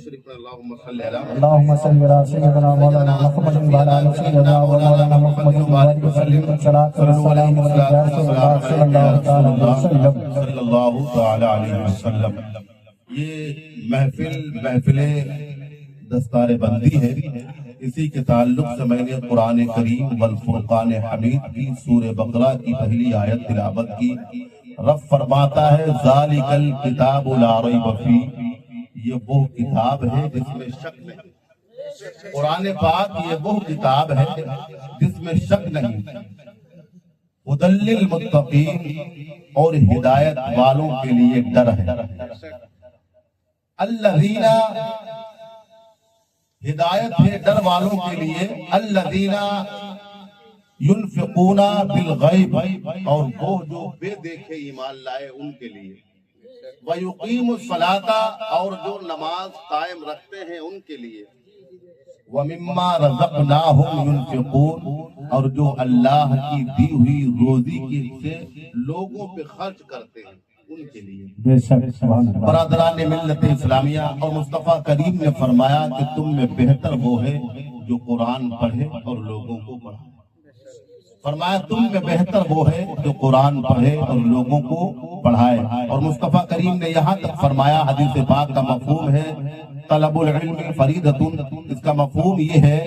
شریف میں اللہم صلی علی اللهم صل على سيدنا مولانا محمد وعلى ال سيدنا مولانا محمد وبارك وسلم الصلاة والسلام على رسول الله صلی اللہ تعالی علیہ وسلم. یہ محفل دستار بندی ہے. اسی کے تعلق سے میں نے قرآن کریم والفرقان حمید کی سورہ بقرہ کی پہلی آیت تلاوت کی. رب فرماتا ہے ذالک الکتاب لا ریب فیہ، یہ وہ کتاب ہے جس میں شک نہیں. قرآن پاک یہ وہ کتاب ہے جس میں شک نہیں. ہدی للمتقین، اور ہدایت والوں کے لیے ڈر ہے. الذین، ہدایت ہے ڈر والوں کے لیے. الذین ينفقون بالغیب، اور وہ جو بے دیکھے ایمان لائے ان کے لیے. وَيُقِيمُ الصَّلَاةَ، اور جو نماز قائم رکھتے ہیں ان کے لیے. وَمِمَّا رَزَقْنَاهُمْ يُنْفِقُونَ، اور جو اللہ کی دی ہوئی روزی سے لوگوں پہ خرچ کرتے ہیں ان کے لیے. برادران ملت اسلامیہ، اور مصطفیٰ کریم نے فرمایا کہ تم میں بہتر وہ ہے جو قرآن پڑھے اور لوگوں کو پڑھائے. فرمایا تم میں بہتر وہ ہے جو قرآن پڑھے اور لوگوں کو پڑھائے. اور مصطفیٰ کریم نے یہاں تک فرمایا، حدیث پاک کا مفہوم ہے طلب العلم فریضۃ. اس کا مفہوم یہ ہے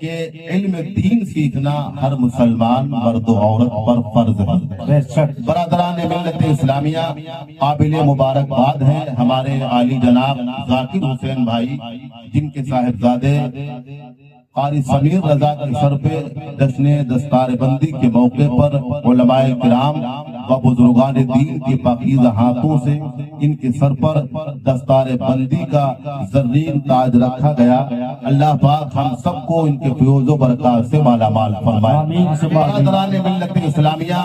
کہ علم دین سیکھنا ہر مسلمان مرد و عورت پر فرض ہے. برادران ملت اسلامیہ، قابل مبارکباد ہیں ہمارے عالی جناب ذاکر حسین بھائی، جن کے صاحبزادے قاری سمیر رضا کے سر پہ جشن دستار بندی کے موقع پر علماء کرام و بزرگان دین کے پاکیزہ ہاتھوں سے ان کے سر پر دستار بندی کا زرین تاج رکھا گیا. اللہ پاک ہم سب کو ان کے فیوز و برکات سے مالا مال فرمائے. برادران ملت اسلامیہ،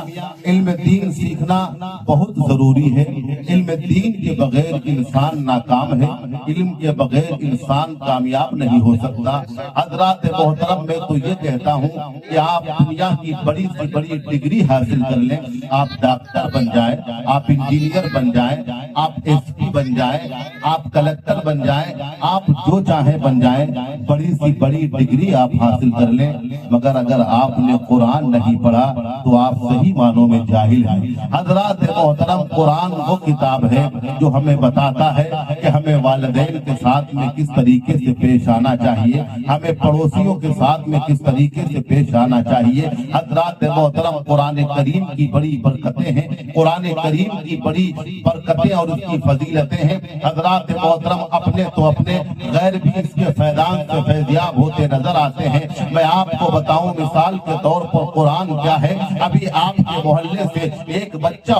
علم دین سیکھنا بہت ضروری ہے. علم دین کے بغیر انسان ناکام ہے. علم کے بغیر انسان کامیاب نہیں ہو سکتا. حضرات محترم، میں تو یہ کہتا ہوں کہ آپ دنیا کی بڑی سے بڑی ڈگری حاصل کر لیں، آپ ڈاکٹر بن جائیں، آپ انجینئر بن جائیں، آپ ایس پی بن جائیں، آپ کلکٹر بن جائیں، آپ جو چاہیں بن جائیں، بڑی سی بڑی ڈگری آپ حاصل کر لیں، مگر اگر آپ نے قرآن نہیں پڑھا تو آپ صحیح معنوں میں جاہل ہیں. حضرات محترم، قرآن وہ کتاب ہے جو ہمیں بتاتا ہے کہ ہمیں والدین کے ساتھ میں کس طریقے سے پیش آنا چاہیے، ہمیں پڑوسیوں کے ساتھ میں کس طریقے سے پیش آنا چاہیے. حضرات محترم، قرآن کریم کی بڑی برکتیں ہیں، قرآن کریم کی بڑی برکتیں اور اس کی فضیلتیں ہیں. حضرات محترم، اپنے تو اپنے، غیر بھی اس کے فیضان سے فیضیاب ہوتے نظر آتے ہیں. میں آپ کو بتاؤں مثال کے طور پر قرآن کیا ہے. ابھی آپ کے محلے سے ایک بچہ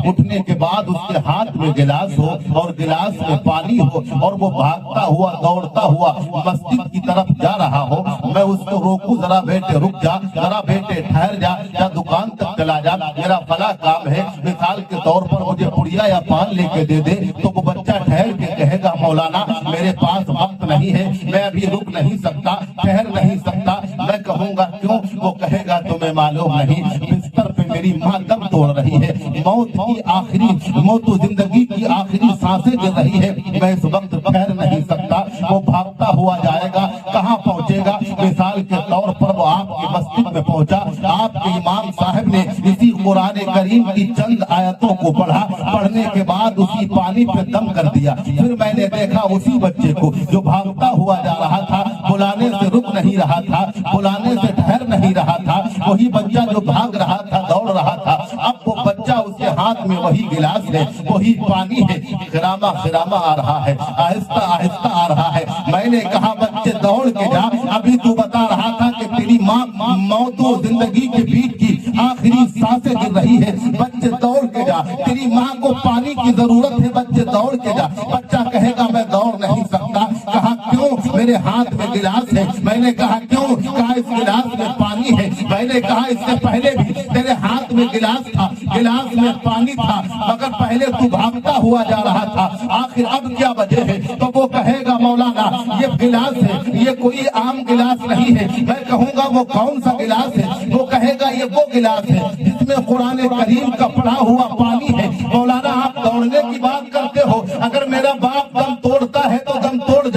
اٹھنے کے بعد اس کے ہاتھ میں گلاس ہو اور گلاس میں پانی ہو اور وہ بھاگتا ہوا دوڑتا ہوا مسجد کی طرف جا رہا ہو، میں اس کو روکوں، ذرا بیٹے رک جا، ذرا بیٹے ٹھہر جا، یا دکان تک چلا جا، میرا فلاں کام ہے، مثال کے طور پر مجھے پڑیا یا پان لے کے دے دے، تو وہ بچہ ٹھہر کے کہے گا مولانا میرے پاس وقت نہیں ہے، میں ابھی رک نہیں سکتا، ٹھہر نہیں سکتا. میں کہوں گا کیوں؟ وہ کہے گا تمہیں معلوم نہیں بستر پہ میری ماں دم توڑ رہی ہے، موت و زندگی کی آخری سانسیں گر رہی ہے، میں اس وقت ٹھہر نہیں سکتا. وہ بھاگتا ہوا جائے گا، کہاں پہنچے گا؟ مثال کے طور پر وہ آپ کی مسجد میں پہنچا، آپ کے امام صاحب نے اسی قرآن کریم کی چند آیتوں کو پڑھا، پڑھنے کے بعد اسی پانی پہ دم کر دیا. پھر میں نے دیکھا اسی بچے کو جو بھاگتا ہوا جا رہا تھا، بلانے سے رک نہیں رہا تھا، بلانے سے ٹھہر نہیں رہا تھا، وہی بچہ جو بھاگ رہا تھا، دوڑ رہا تھا، اب وہ بچہ اس کے ہاتھ میں وہی گلاس ہے، وہی پانی ہے، خرامہ خرامہ آ رہا ہے، آہستہ آہستہ آ رہا ہے. میں نے کہا بچے دوڑ کے جا، ابھی تو بتا رہا تھا کہ تیری ماں موت و زندگی کے بیچ کی آخری سانسیں گر رہی ہے، بچے دوڑ کے جا، تیری ماں کو پانی کی ضرورت ہے، بچے دوڑ کے جا. بچہ کہے گا میں دوڑ نہیں سکتا. کہا کیوں؟ میرے ہاتھ میں گلاس ہے. میں نے کہا کیوں؟ کہا اس گلاس میں پانی ہے. میں نے کہا اس سے پہلے بھی تیرے ہاتھ میں گلاس تھا، گلاس میں پانی تھا، مگر پہلے تو بھاگتا ہوا جا رہا تھا، آخر اب کیا وجہ ہے؟ تو وہ کہے گا مولانا یہ گلاس ہے، یہ کوئی عام گلاس نہیں ہے. میں کہوں گا وہ کون سا گلاس ہے؟ وہ کہے گا یہ وہ گلاس ہے جس میں قرآن کریم کا پڑھا ہوا پانی ہے. مولانا آپ دوڑنے کی بات کرتے ہو، اگر میرا باپ دم توڑتا ہے تو دم توڑ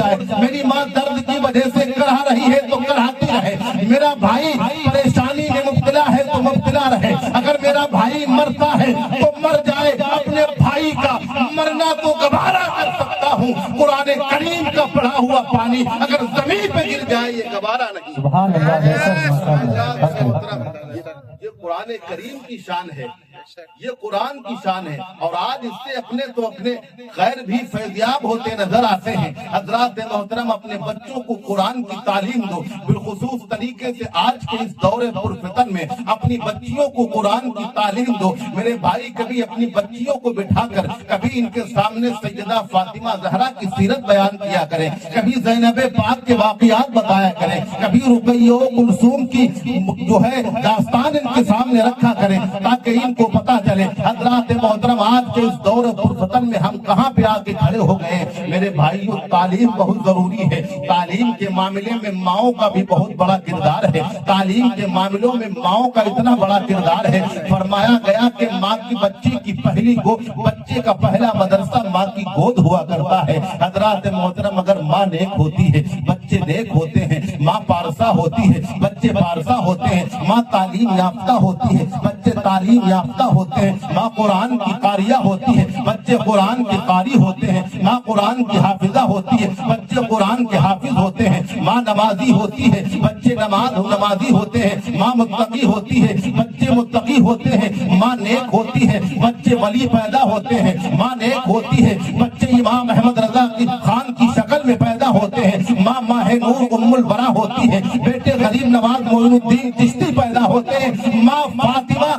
قرآن کریم کا پڑھا ہوا پانی اگر زمین پہ گر جائے یہ گوارا نہیں۔ سبحان اللہ، بے شک ماشاءاللہ۔ یہ قرآن کریم کی شان ہے، یہ قرآن کی شان ہے، اور آج اس سے اپنے غیر بھی فیضیاب ہوتے نظر آتے ہیں۔ حضرات محترم اپنے بچوں کو قرآن کی تعلیم دو، بالخصوص طریقے سے آج کے اس دور پرفتن میں اپنی بچیوں کو قرآن کی تعلیم دو۔ میرے بھائی کبھی اپنی بچیوں کو بٹھا کر کبھی ان کے سامنے سیدہ فاطمہ زہرا کی سیرت بیان کیا کریں، کبھی زینب پاک کے واقعات بتایا کریں، کبھی رقیہ و کلثوم کی جو ہے داستان ان کے سامنے رکھا کریں تاکہ ان کو پتا چلے۔ حضرات محترم آج کے اس دور پرفتن میں ہم کہاں پہ آ کے کھڑے ہو گئے ہیں؟ میرے بھائیوں تعلیم بہت ضروری ہے، تعلیم کے معاملے میں ماؤں کا بھی بہت بڑا کردار ہے، تعلیم کے معاملوں میں ماؤں کا اتنا بڑا کردار ہے۔ فرمایا گیا کہ ماں کی بچے کا پہلا مدرسہ ماں کی گود ہوا کرتا ہے۔ حضرات محترم اگر ماں نیک ہوتی ہے بچے نیک ہوتے ہیں، ماں پارسا ہوتی ہے بچے پارسا ہوتے ہیں، ماں تعلیم یافتہ ہوتی ہے بچے تعلیم یافتہ ہوتے ہیں، ماں قرآن کی قاریہ ہوتی ہے بچے قرآن کے قاری ہوتے ہیں، ماں قرآن کی حافظہ ہوتی ہے بچے قرآن کے حافظ ہوتے ہیں، ماں نمازی ہوتی ہے بچے نمازی ہوتے ہیں، ماں متقی ہوتی ہے بچے متقی ہوتے ہیں، ماں نیک ہوتی ہے بچے ولی پیدا ہوتے ہیں، ماں نیک ہوتی ہے بچے امام احمد رضا خان کی شکل میں پیدا ہوتے ہیں، ماں ماہ نور ام البرا ہوتی ہے، بیٹے غریب نواز معین الدین چشتی پیدا ہوتے ہیں، ماں فاطمہ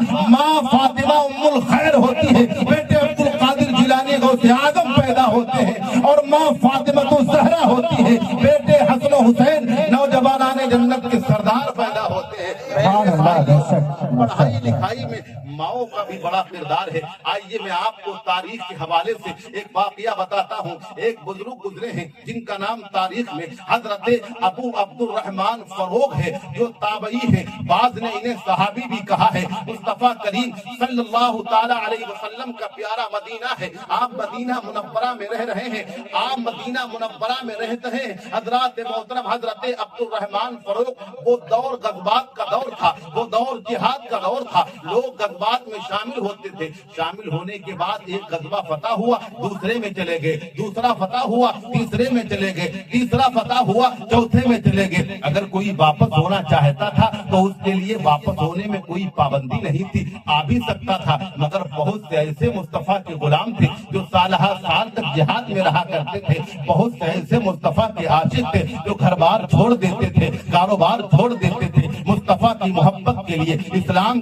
ام الخیر ہوتی ہے، بیٹے عبد القادر جیلانی غوث اعظم پیدا ہوتے ہیں، اور ماں فاطمہ الزہرا ہوتی ہے، بیٹے حسن و حسین نوجوانان جنت کے سردار پیدا ہوتے ہیں۔ سبحان اللہ، بے شک پڑھائی لکھائی میں ماؤں کا بھی بڑا کردار ہے۔ آئیے میں آپ کو تاریخ کے حوالے سے ایک واقعہ بتاتا ہوں۔ ایک بزرگ گزرے ہیں جن کا نام تاریخ میں حضرت ابو عبد الرحمن فروغ ہے، جو تابعی ہے، بعض نے انہیں صحابی بھی کہا ہے۔ مصطفیٰ کریم صلی اللہ تعالی علیہ وسلم کا پیارا مدینہ ہے، آپ مدینہ منورہ میں رہ رہے ہیں، آپ مدینہ منورہ میں رہتے ہیں۔ حضرات محترم حضرت عبد الرحمن فروغ، وہ دور غزوات کا دور تھا، وہ دور جہاد کا دور تھا، لوگ غزوات میں شامل ہوتے تھے۔ شامل ہونے کے بعد ایک غزوہ فتح ہوا، دوسرے میں چلے گئے، دوسرا فتح ہوا، تیسرے میں چلے گئے، تیسرا فتح ہوا، چوتھے میں چلے گئے۔ اگر کوئی واپس ہونا چاہتا تھا تو اس کے لیے واپس ہونے میں کوئی پابندی نہیں تھی، آ بھی سکتا تھا، مگر بہت سے ایسے مصطفیٰ کے غلام تھے جو سالہ سال تک جہاد میں رہا کرتے تھے، بہت سے ایسے مصطفیٰ کے عاشق تھے جو گھر بار چھوڑ دیتے تھے، کاروبار چھوڑ دیتے تھے، مصطفیٰ کی محبت کے لیے، اسلام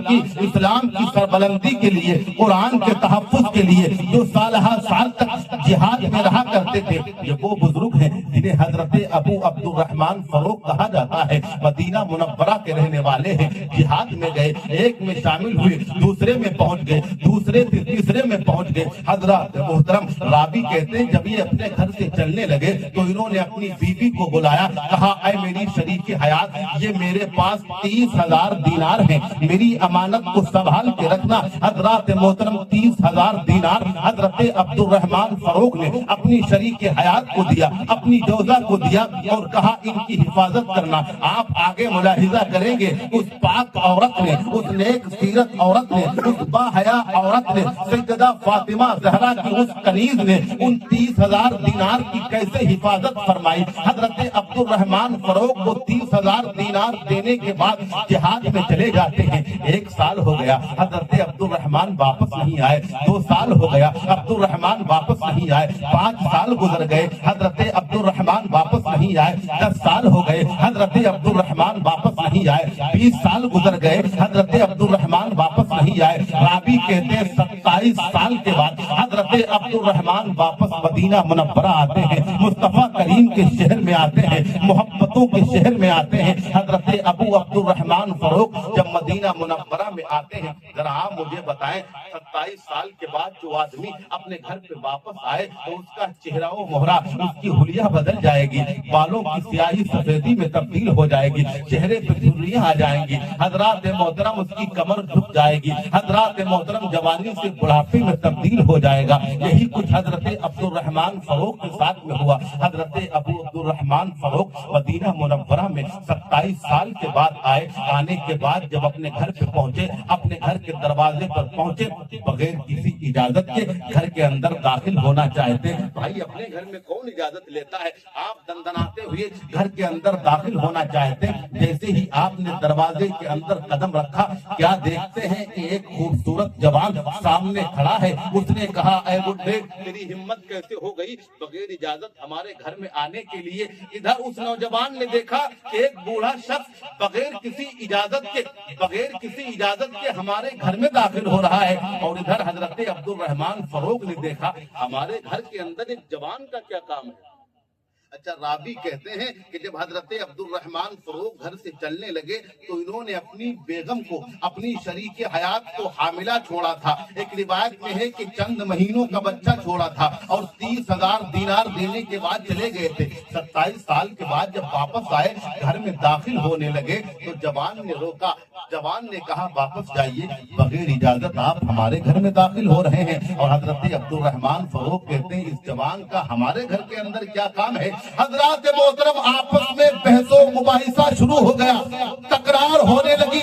کی سربلندی کے لیے، قرآن کے تحفظ کے لیے، جو سالہ سال تک جہاد میں رہا کرتے تھے۔ یہ وہ بزرگ ہیں جنہیں حضرت ابو عبد الرحمن فروغ کہا جاتا ہے، مدینہ منورہ کے رہنے والے ہیں، جہاد میں گئے، ایک میں شامل ہوئے، دوسرے میں پہنچ گئے، دوسرے سے تیسرے میں پہنچ گئے۔ حضرات محترم راوی کہتے ہیں جب یہ اپنے گھر سے چلنے لگے تو انہوں نے اپنی بیوی کو بلایا، کہا اے میری شریک حیات، یہ میرے پاس 30,000 دینار ہیں، میری امانت کو سنبھال کے رکھنا۔ حضرات محترم 30,000 دینار حضرت عبد الرحمن فروغ نے اپنی شریک حیات کو دیا، اپنی جوزہ کو دیا، اور کہا ان کی حفاظت کرنا۔ آپ آگے ملاحظہ کریں گے اس پاک عورت نے، اس نیک سیرت عورت نے، اس باحیا عورت نے، سیدہ فاطمہ زہرا کی اس کنیز نے ان 30,000 دینار کی کیسے حفاظت فرمائی۔ حضرت عبد الرحمن فروغ کو 30,000 دینار دینے کے بعد جہاد میں چلے جاتے ہیں۔ 1 سال ہو گیا، حضرت عبد الرحمن واپس نہیں آئے، 2 سال ہو گیا، عبد الرحمن واپس نہیں آئے، 5 سال گزر گئے، حضرت عبد الرحمن واپس نہیں آئے، 10 سال ہو گئے، حضرت عبد الرحمن واپس نہیں آئے، 20 سال گزر گئے، حضرت عبد الرحمن واپس نہیں آئے۔ رابی کہتے ہیں 27 سال کے بعد حضرت عبد الرحمن واپس مدینہ منورہ آتے ہیں، مصطفیٰ کریم کے شہر میں آتے ہیں، محبتوں کے شہر میں آتے ہیں۔ حضرت ابو عبد الرحمن فروغ جب مدینہ منورہ میں آتے ہیں، ذرا آپ مجھے بتائیں 27 سال کے بعد جو آدمی اپنے گھر پہ واپس آئے تو اس کا چہرہ و مہرہ، اس کی حلیہ بدل جائے گی، بالوں کی سیاہی سفیدی میں تبدیل ہو جائے گی، چہرے پہ جھریاں آ جائیں گی، حضرات محترم اس کی کمر جھک جائے گی، حضرات محترم جوانی سے बुढ़ापे में तब्दील हो जाएगा। यही कुछ हजरत अब्दुर्रहमान फारूक के साथ में हुआ। हजरत Abu Abdurrahman Farooq Medina Munawwara में 27 साल के बाद आए। आने के बाद जब अपने घर पे पहुंचे, अपने घर के दरवाजे पर पहुंचे, बगैर किसी इजाजत के घर के अंदर दाखिल होना चाहते। भाई अपने घर में कौन इजाजत लेता है? आप दंदनाते हुए घर के अंदर दाखिल होना चाहते। जैसे ही आपने दरवाजे के अंदर कदम रखा, क्या देखते हैं कि एक खूबसूरत जवान सामने खड़ा है। उसने कहा, ऐ बुड्ढे, तेरी हिम्मत कैसे हो गई बगैर इजाजत हमारे घर में आने के लिए? इधर उस नौजवान ने देखा एक बूढ़ा शख्स बगैर किसी इजाजत के हमारे घर में दाखिल हो रहा है। और इधर हजरत अब्दुर्रहमान फारूक ने देखा हमारे घर के अंदर एक जवान का क्या काम है। अच्छा, रावी कहते हैं कि जब हजरत अब्दुर्रहमान फारूक घर से चलने लगे तो इन्होंने अपनी बेगम को, अपनी शरीके हयात को हामिला छोड़ा था। एक रिवायत में है कि चंद महीनों का बच्चा छोड़ा था और 30,000 दीनार देने के बाद चले गए थे। 27 साल के बाद जब वापस आए, घर में दाखिल होने लगे तो जवान ने रोका। जवान ने कहा, वापस जाइए, बगैर इजाजत आप हमारे घर में दाखिल हो रहे हैं। और हजरत अब्दुर्रहमान फारूक कहते हैं, इस जवान का हमारे घर के अंदर क्या काम है? हजरात मोहतरम, आपस में बहसो मुबाहिसा शुरू हो गया, तकरार होने लगी।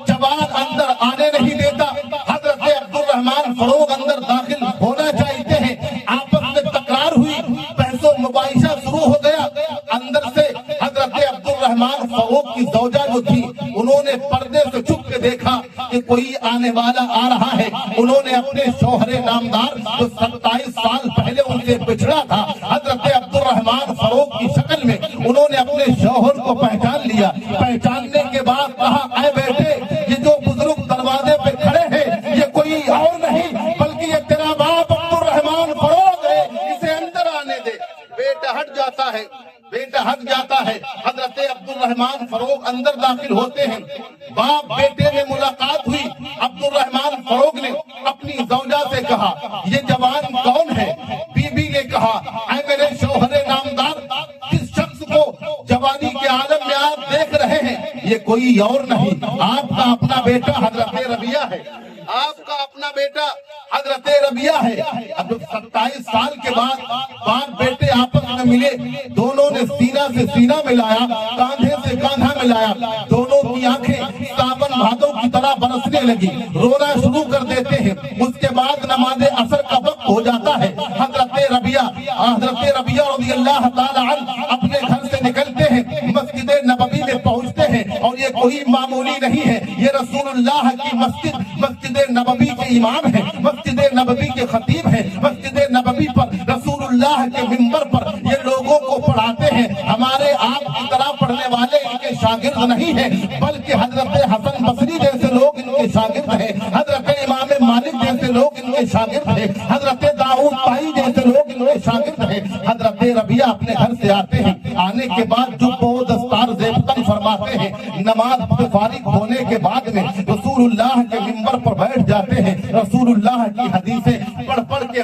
जवान अंदर आने नहीं देता, हजरत अब्दुर्रहमान फारूक अंदर दाखिल होना चाहते हैं। आपस में तकरार हुई, बहसो मुबाहिसा शुरू हो गया। अंदर से हजरत अब्दुर्रहमान फारूक की ज़ौजा जो थी, उन्होंने पर्दे से छुप के देखा कि कोई आने वाला आ रहा है। उन्होंने अपने शौहरे नामदार जो 27 साल पहले उनसे बिछड़ा था, हजरत अब्दुर्रहमान फारूक की शक्ल में उन्होंने अपने शौहर को पहचान लिया। पहचानने के बाद कहा, ऐ बेटे, ये जो बुजुर्ग दरवाजे पे खड़े हैं ये कोई और नहीं बल्कि ये तेरा बाप अब्दुर्रहमान फारूक है, इसे अंदर आने दे। बेटा हट जाता है, बेटा हट जाता है। हजरत अब्दुर्रहमान फारूक अंदर दाखिल होते हैं। बाप बेटे में मुलाकात हुई। अब्दुर्रहमान फारूक ने अपनी ज़ौजा से कहा, ये जवान कौन है? बीबी ने कहा, ऐ मेरे शौहरे नामदार, जिस शख्स को जवानी के आलम में आप देख रहे हैं ये कोई और नहीं, आपका अपना बेटा हजरत रबिया है। आपका अपना बेटा हजरत रबिया है। अब जब 27 साल के बाद बाप बेटे आपस में मिले, दोनों ने सीना से सीना मिलाया, कांधे से कांधा मिलाया। दोनों की आंखें सावन भादों की तरह बरसने लगी, रोना शुरू कर देते हैं। उसके बाद नमाज असर का वक्त हो जाता है। हजरत रबिया रज़ियल्लाहु ताला अन्हु अपने घर से निकलते हैं, मस्जिद नबवी में पहुंचते हैं। और ये कोई मामूली नहीं है, ये रसूलुल्लाह की मस्जिद नबवी के इमाम है, मस्जिद नबवी के खतीब है। मस्जिद नबवी पर रसूलुल्लाह के मिंबर पर ये लोगों को पढ़ाते हैं। हमारे आप की तरह पढ़ने वाले इनके शागिर्द नहीं है, बल्कि हजरत हसन बसरी जैसे लोग इनके शागिर्द हैं, हजरत इमाम मालिक जैसे लोग इनके शागिर्द हैं, हजरत दाऊद ताई जैसे लोग इनके शागिर्द हैं। हजरत रबिया अपने घर से आते हैं। आने के बाद जुब्बो दस्तार ज़ेबतन फरमाते हैं। नमाज से फारिग होने के बाद में रसूलुल्लाह के मिंबर पर बैठ जाते हैं। रसूलुल्लाह की हदीसें पढ़ पढ़ के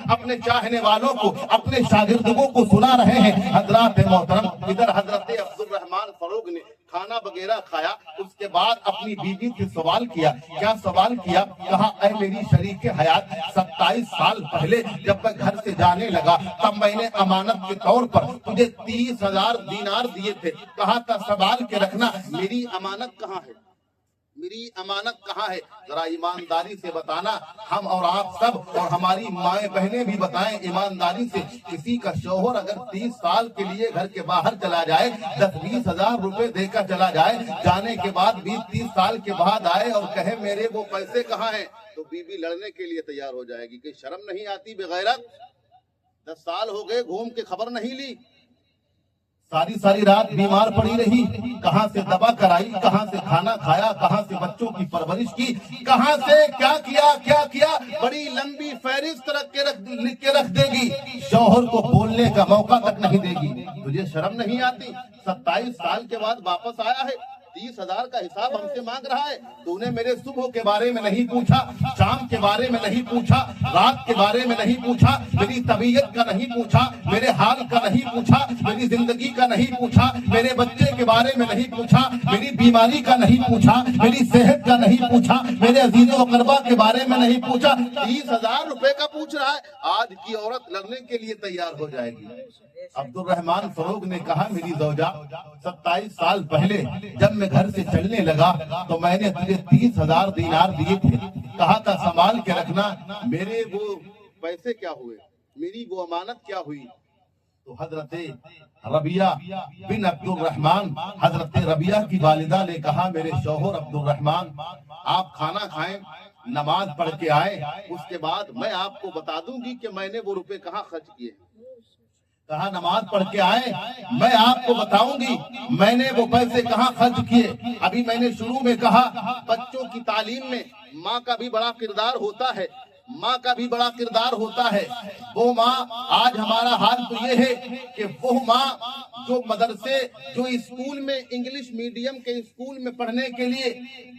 अपने चाहने वालों को, अपने शागिर्दों को सुना रहे हैं। हजरात मोहतरम, इधर हजरत अब्दुर्रहमान फारूक ने खाना वगैरह खाया। उसके बाद अपनी बीवी से सवाल किया। क्या सवाल किया? कहा, ऐ मेरी शरीके हयात, 27 साल पहले जब मैं घर से जाने लगा तब मैंने अमानत के तौर पर तुझे 30,000 दीनार दिए थे। कहा था संभाल के रखना। मेरी अमानत कहाँ है? मेरी अमानत कहाँ है? जरा ईमानदारी से बताना। हम और आप सब और हमारी माएँ बहनें भी बताएं ईमानदारी से। किसी का शौहर अगर 30 साल के लिए घर के बाहर चला जाए, 10-20 हजार रुपए देकर चला जाए, जाने के बाद 20-30 साल के बाद आए और कहे मेरे वो पैसे कहाँ हैं, तो बीवी लड़ने के लिए तैयार हो जाएगी कि शर्म नहीं आती बेगैरत, 10 साल हो गए घूम के खबर नहीं ली, सारी रात बीमार पड़ी रही, कहां से दवा कराई, कहां से खाना खाया, कहां से बच्चों की परवरिश की, कहां से क्या किया, बड़ी लंबी फहरिस्त लिख के रख देगी। शौहर को बोलने का मौका तक नहीं देगी। तुझे शर्म नहीं आती? 27 साल के बाद वापस आया है, 30,000 का हिसाब हमसे मांग रहा है। तूने मेरे सुबह के बारे में नहीं पूछा, शाम के बारे में नहीं पूछा, रात के बारे में नहीं पूछा, मेरी तबीयत का नहीं पूछा, मेरे हाल का नहीं पूछा, मेरी जिंदगी का नहीं पूछा, मेरे बच्चे के बारे में नहीं पूछा, मेरी बीमारी का नहीं पूछा, मेरी सेहत का नहीं पूछा, मेरे अजीजों अकरबा के बारे में नहीं पूछा। 30,000 रुपए का पूछ रहा है। आज की औरत लड़ने के लिए तैयार हो जाएगी। अब्दुल रहमान फरोग ने कहा, मेरी ज़ौजा 27 साल पहले जब मैं घर से चलने लगा तो मैंने तुझे 30,000 दीनार दिए थे, कहा था संभाल के रखना। मेरे वो पैसे क्या हुए, मेरी वो अमानत क्या हुई? तो हजरत रबिया बिन अब्दुल रहमान, हजरत रबिया की वालिदा ने कहा, मेरे शौहर अब्दुल रहमान, आप खाना खाएं, नमाज पढ़ के आए, उसके बाद मैं आपको बता दूंगी कि मैंने वो रुपए कहाँ खर्च किए। कहा नमाज पढ़ के आए, मैं आपको बताऊंगी मैंने वो पैसे कहाँ खर्च किए। अभी मैंने शुरू में कहा बच्चों की तालीम में माँ का भी बड़ा किरदार होता है, माँ का भी बड़ा किरदार होता है। वो माँ, आज हमारा हाल तो ये है कि वो माँ जो मदरसे, जो स्कूल में, इंग्लिश मीडियम के स्कूल में पढ़ने के लिए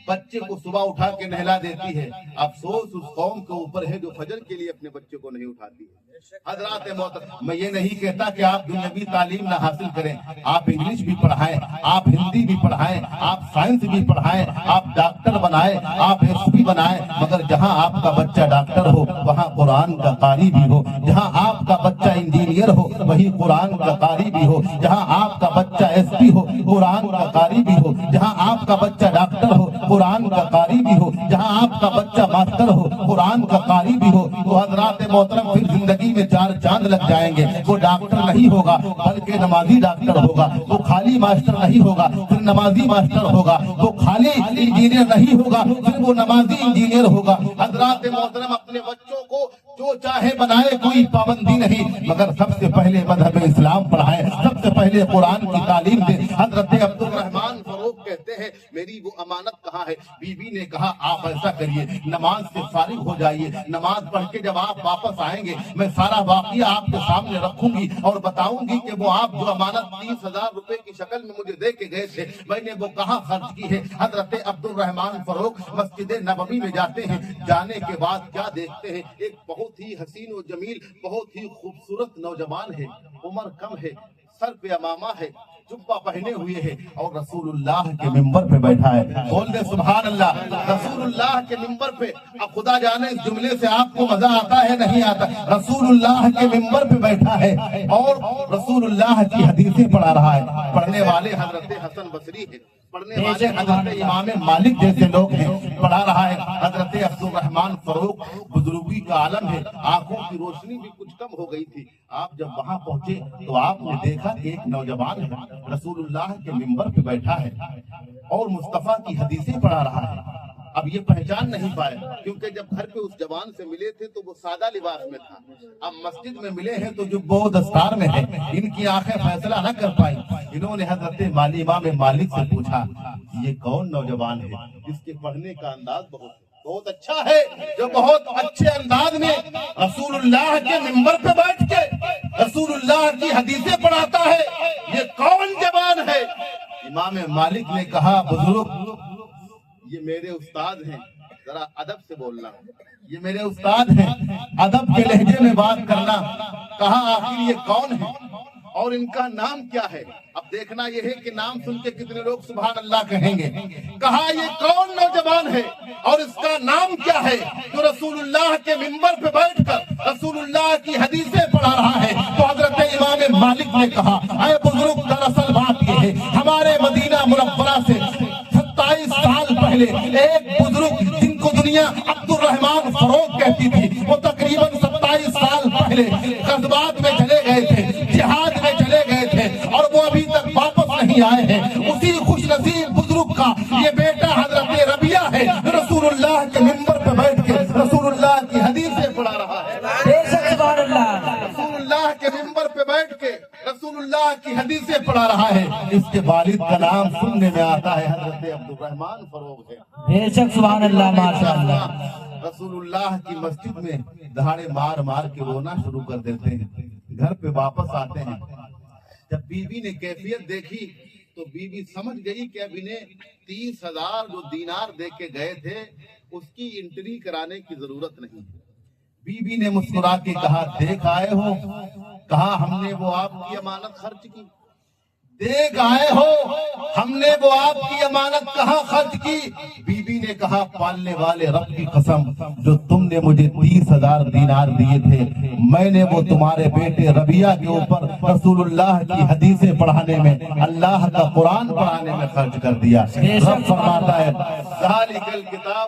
बच्चे को सुबह उठा के नहला देती है, अफसोस उस कौम के ऊपर है जो फजर के लिए अपने बच्चे को नहीं उठाती है। हजरात मोहतरम, मैं ये नहीं कहता कि आप दुनियावी तालीम ना हासिल करें, आप इंग्लिश भी पढ़ाएं, आप हिंदी भी पढ़ाएं, आप साइंस भी पढ़ाएं, आप डॉक्टर बनाएं, आप एसपी बनाएं, मगर जहां आपका बच्चा डॉक्टर हो वहां कुरान का कारी भी हो, जहां आपका बच्चा इंजीनियर हो वही कुरान का कारी भी हो, जहां आपका बच्चा एसपी हो कुरान का कारी भी हो, जहां आपका बच्चा डॉक्टर हो कुरान का कारी भी हो, जहां आपका बच्चा मास्टर हो कुरान का कारी भी हो। तो हजरात मोहतरम, फिर जिंदगी में 4 चांद लग जाएंगे। वो डॉक्टर नहीं होगा बल्कि नमाजी डॉक्टर होगा, वो खाली मास्टर नहीं होगा फिर नमाजी मास्टर होगा, वो खाली इंजीनियर नहीं होगा फिर वो नमाजी इंजीनियर होगा। हजरात मोहतरम, अपने बच्चों को जो चाहे बनाए, कोई पाबंदी नहीं, मगर सबसे पहले मजहब इस्लाम पढ़ाए, सबसे पहले कुरान की तालीम दे। हजरत अब्दुल रहमान फरोग कहते हैं, मेरी वो अमानत कहाँ है? बीवी ने कहा, आप ऐसा करिए, नमाज से फारिग हो जाइए, नमाज पढ़ के जब आप वापस आएंगे मैं सारा वाकया आपके सामने रखूंगी और बताऊंगी कि वो आप जो अमानत 30,000 रुपए की शक्ल में मुझे दे के गए थे, मैंने वो कहाँ खर्च की है। हजरत अब्दुल रहमान फरोग मस्जिद नबवी में जाते हैं, जाने के बाद क्या देखते हैं, एक बहुत ही हसीन और जमील, बहुत ही खूबसूरत नौजवान है, उम्र कम है, सर पे अमामा है, जुब्बा पहने हुए है और रसूलुल्लाह के मिंबर पे बैठा है। बोल दे सुभान अल्लाह। रसूलुल्लाह के मिंबर पे, अब खुदा जाने इस जुमले से आपको मजा आता है नहीं आता, रसूलुल्लाह के मिंबर पे बैठा है और रसूलुल्लाह की हदीसें पढ़ा रहा है। पढ़ने वाले हजरत हसन बसरी है, पढ़ने वाले हजरत इमाम मालिक जैसे लोग हैं, पढ़ा रहा है हजरत अब्दुल रहमान फरोग। बुजुर्गी का आलम है, आंखों की रोशनी भी कुछ कम हो गई थी। आप जब वहां पहुंचे तो आपने देखा कि एक नौजवान है, रसूलुल्लाह के मिंबर पे बैठा है और मुस्तफा की हदीसें पढ़ा रहा है। अब ये पहचान नहीं पाए, क्योंकि जब घर पे उस जवान से मिले थे तो वो सादा लिबास में था, अब मस्जिद में मिले हैं तो जो बहुत दस्तार में है, इनकी आंखें फैसला न कर पाई। इन्होंने हजरत इमाम मालिक से पूछा, ये कौन नौजवान है जिसके पढ़ने का अंदाज बहुत अच्छा है, जो बहुत अच्छे अंदाज में रसूलुल्लाह के मिंबर पे बैठ के रसूलुल्लाह की हदीसें पढ़ाता है, ये कौन जवान है? इमाम मालिक ने कहा, बुजुर्ग ये मेरे उस्ताद हैं, जरा अदब से बोलना, ये मेरे उस्ताद हैं, अदब के लहजे में बात करना। कहा, आखिर ये कौन है और इनका नाम क्या है? अब देखना यह है कि नाम सुन के कितने लोग सुभान अल्लाह कहेंगे। कहा, ये कौन नौजवान है और इसका नाम क्या है जो रसूलुल्लाह के मिंबर पे बैठकर रसूलुल्लाह की हदीसें पढ़ा रहा है? तो हजरत इमाम मालिक ने कहा, ऐ बुजुर्ग, दरअसल बात यह है, हमारे मदीना मुनव्वरा से 27 साल पहले एक बुजुर्ग जिनको दुनिया अब्दुल रहमान फरोग कहती थी, वो तकरीबन 27 साल पहले गज़वात में चले गए थे, जिहाद में चले गए थे और वो अभी तक वापस नहीं आए हैं। उसी खुश नसीब बुजुर्ग का ये बेटा हजरत रबिया है, रसूलुल्लाह के मिंबर पे बैठ के रसूलुल्लाह की हदीसें पढ़ा रहा है। रसूलुल्लाह के मिंबर पे बैठ के रसूलुल्लाह की हदीसें पढ़ा रहा है। इसके वालिद का नाम सुनने में आता है हजरत अब्दुल रहमान फरोग है। बेशक सुभान अल्लाह, माशाअल्लाह। रसूलुल्लाह की मस्जिद में दहाड़े मार मार के रोना शुरू कर देते हैं। घर पे वापस आते हैं, जब बीवी ने कैफियत देखी تو بی بی سمجھ گئی کہ اب انہیں 30,000 جو دینار دے کے گئے تھے اس کی انٹری کرانے کی ضرورت نہیں. بی بی نے مسکرا کے کہا دیکھ آئے ہو, کہا ہم نے وہ آپ کی امانت خرچ کی. دیکھ آئے ہو, ہم نے وہ آپ کی امانت کہاں خرچ کی. بی بی نے کہا پالنے والے رب کی قسم, جو تم نے مجھے 30,000 دینار دیے تھے میں نے وہ تمہارے بیٹے ربیہ کے اوپر رسول اللہ کی حدیثیں پڑھانے میں, اللہ کا قرآن پڑھانے میں خرچ کر دیا. رب فرماتا ہے ذالک الکتاب